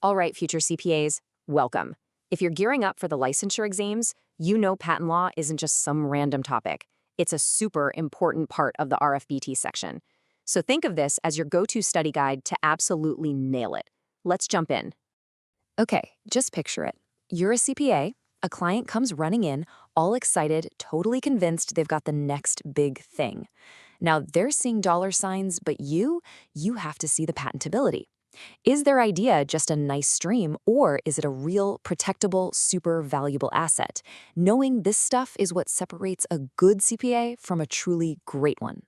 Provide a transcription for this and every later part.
All right, future CPAs, welcome. If you're gearing up for the licensure exams, you know patent law isn't just some random topic. It's a super important part of the RFBT section. So think of this as your go-to study guide to absolutely nail it. Let's jump in. Okay, just picture it. You're a CPA, a client comes running in, all excited, totally convinced they've got the next big thing. Now, they're seeing dollar signs, but you have to see the patentability. Is their idea just a nice stream, or is it a real, protectable, super valuable asset? Knowing this stuff is what separates a good CPA from a truly great one.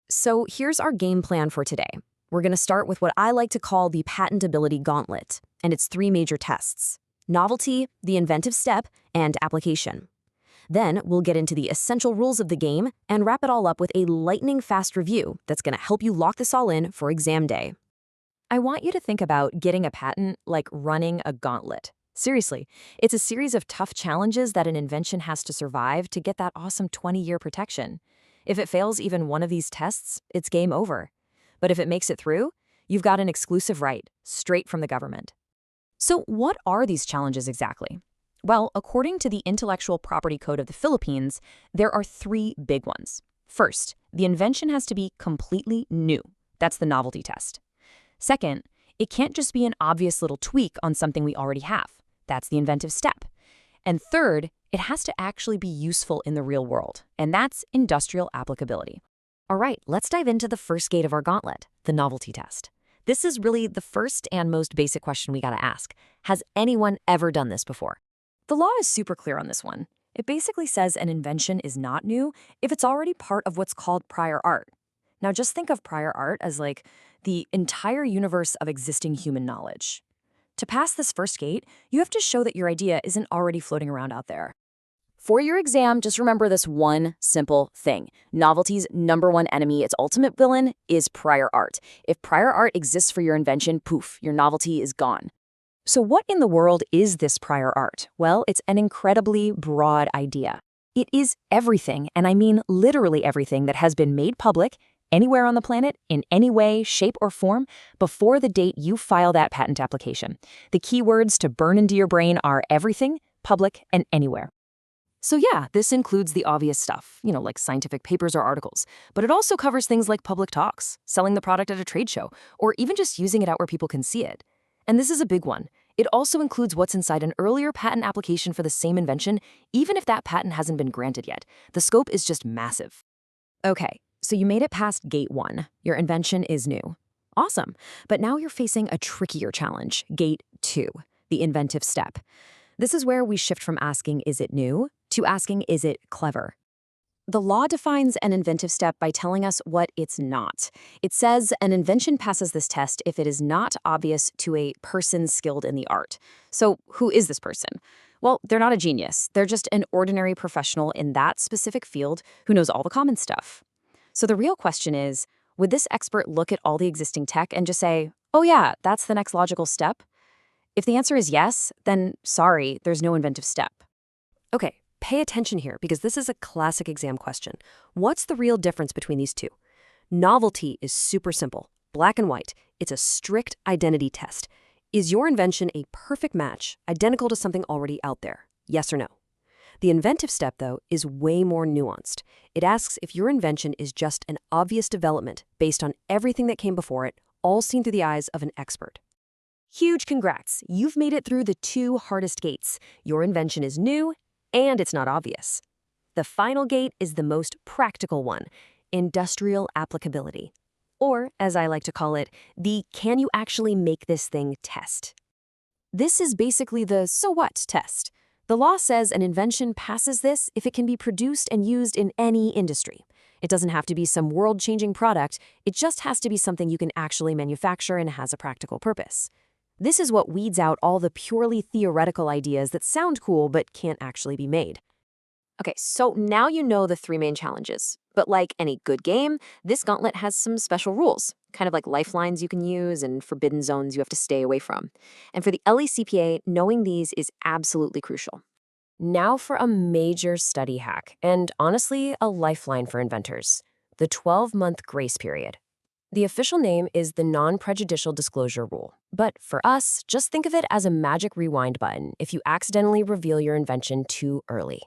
So here's our game plan for today. We're going to start with what I like to call the patentability gauntlet, and it's 3 major tests: novelty, the inventive step, and application. Then we'll get into the essential rules of the game and wrap it all up with a lightning-fast review that's going to help you lock this all in for exam day. I want you to think about getting a patent like running a gauntlet. Seriously, it's a series of tough challenges that an invention has to survive to get that awesome 20-year protection. If it fails even one of these tests, it's game over. But if it makes it through, you've got an exclusive right, straight from the government. So what are these challenges exactly? Well, according to the Intellectual Property Code of the Philippines, there are 3 big ones. First, the invention has to be completely new. That's the novelty test. Second, it can't just be an obvious little tweak on something we already have. That's the inventive step. And third, it has to actually be useful in the real world, and that's industrial applicability. All right, let's dive into the first gate of our gauntlet, the novelty test. This is really the first and most basic question we gotta ask. Has anyone ever done this before? The law is super clear on this one. It basically says an invention is not new if it's already part of what's called prior art. Now just think of prior art as like the entire universe of existing human knowledge. To pass this first gate, you have to show that your idea isn't already floating around out there. For your exam, just remember this one simple thing. Novelty's #1 enemy, its ultimate villain, is prior art. If prior art exists for your invention, poof, your novelty is gone. So what in the world is this prior art? Well, it's an incredibly broad idea. It is everything, and I mean literally everything, that has been made public anywhere on the planet, in any way, shape, or form, before the date you file that patent application. The keywords to burn into your brain are everything, public, and anywhere. So yeah, this includes the obvious stuff, like scientific papers or articles, but it also covers things like public talks, selling the product at a trade show, or even just using it out where people can see it. And this is a big one. It also includes what's inside an earlier patent application for the same invention, even if that patent hasn't been granted yet. The scope is just massive. Okay. So you made it past gate 1. Your invention is new. Awesome. But now you're facing a trickier challenge, gate 2, the inventive step. This is where we shift from asking, is it new, to asking, is it clever? The law defines an inventive step by telling us what it's not. It says an invention passes this test if it is not obvious to a person skilled in the art. So who is this person? Well, they're not a genius. They're just an ordinary professional in that specific field who knows all the common stuff. So the real question is, would this expert look at all the existing tech and just say, oh yeah, that's the next logical step? If the answer is yes, then sorry, there's no inventive step. Okay, pay attention here because this is a classic exam question. What's the real difference between these two? Novelty is super simple, black and white. It's a strict identity test. Is your invention a perfect match, identical to something already out there? Yes or no? The inventive step, though, is way more nuanced. It asks if your invention is just an obvious development based on everything that came before it, all seen through the eyes of an expert. Huge congrats! You've made it through the 2 hardest gates. Your invention is new, and it's not obvious. The final gate is the most practical one, industrial applicability. Or, as I like to call it, the can you actually make this thing test. This is basically the so what test. The law says an invention passes this if it can be produced and used in any industry. It doesn't have to be some world-changing product, it just has to be something you can actually manufacture and has a practical purpose. This is what weeds out all the purely theoretical ideas that sound cool but can't actually be made. Okay, so now you know the 3 main challenges. But like any good game, this gauntlet has some special rules, kind of like lifelines you can use and forbidden zones you have to stay away from. And for the LECPA, knowing these is absolutely crucial. Now for a major study hack, and honestly, a lifeline for inventors: the 12-month grace period. The official name is the non-prejudicial disclosure rule. But for us, just think of it as a magic rewind button if you accidentally reveal your invention too early.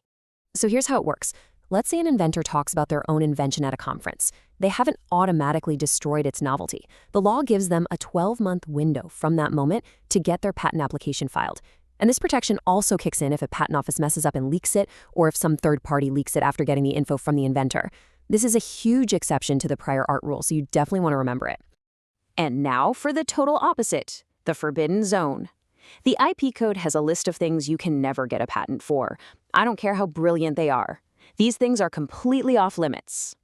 So here's how it works. Let's say an inventor talks about their own invention at a conference. They haven't automatically destroyed its novelty. The law gives them a 12-month window from that moment to get their patent application filed. And this protection also kicks in if a patent office messes up and leaks it, or if some third party leaks it after getting the info from the inventor. This is a huge exception to the prior art rule, so you definitely want to remember it. And now for the total opposite, the forbidden zone. The IP code has a list of things you can never get a patent for. I don't care how brilliant they are. These things are completely off limits.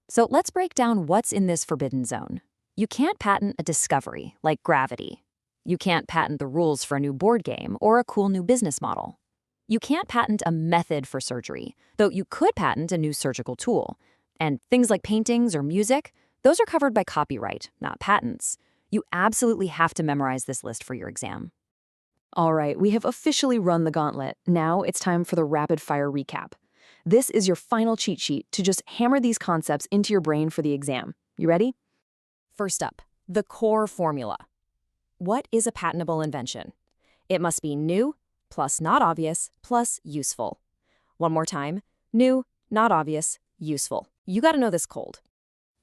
So let's break down what's in this forbidden zone. You can't patent a discovery, like gravity. You can't patent the rules for a new board game or a cool new business model. You can't patent a method for surgery, though you could patent a new surgical tool. And things like paintings or music, those are covered by copyright, not patents. You absolutely have to memorize this list for your exam. All right, we have officially run the gauntlet. Now it's time for the rapid-fire recap. This is your final cheat sheet to just hammer these concepts into your brain for the exam. You ready? First up, the core formula. What is a patentable invention? It must be new, plus not obvious, plus useful. One more time, new, not obvious, useful. You gotta know this cold.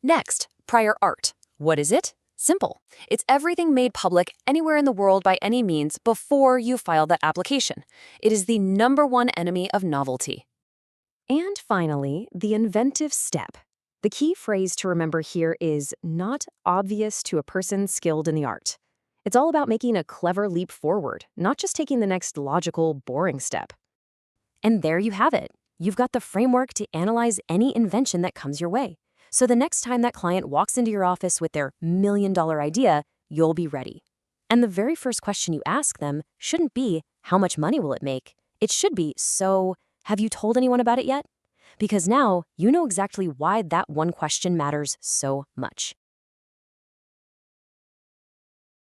Next, prior art. What is it? Simple. It's everything made public anywhere in the world by any means before you file that application. It is the #1 enemy of novelty. And finally, the inventive step. The key phrase to remember here is not obvious to a person skilled in the art. It's all about making a clever leap forward, not just taking the next logical, boring step. And there you have it. You've got the framework to analyze any invention that comes your way. So the next time that client walks into your office with their $1,000,000 idea, you'll be ready. And the very first question you ask them shouldn't be, how much money will it make? It should be, so, have you told anyone about it yet? Because now you know exactly why that one question matters so much.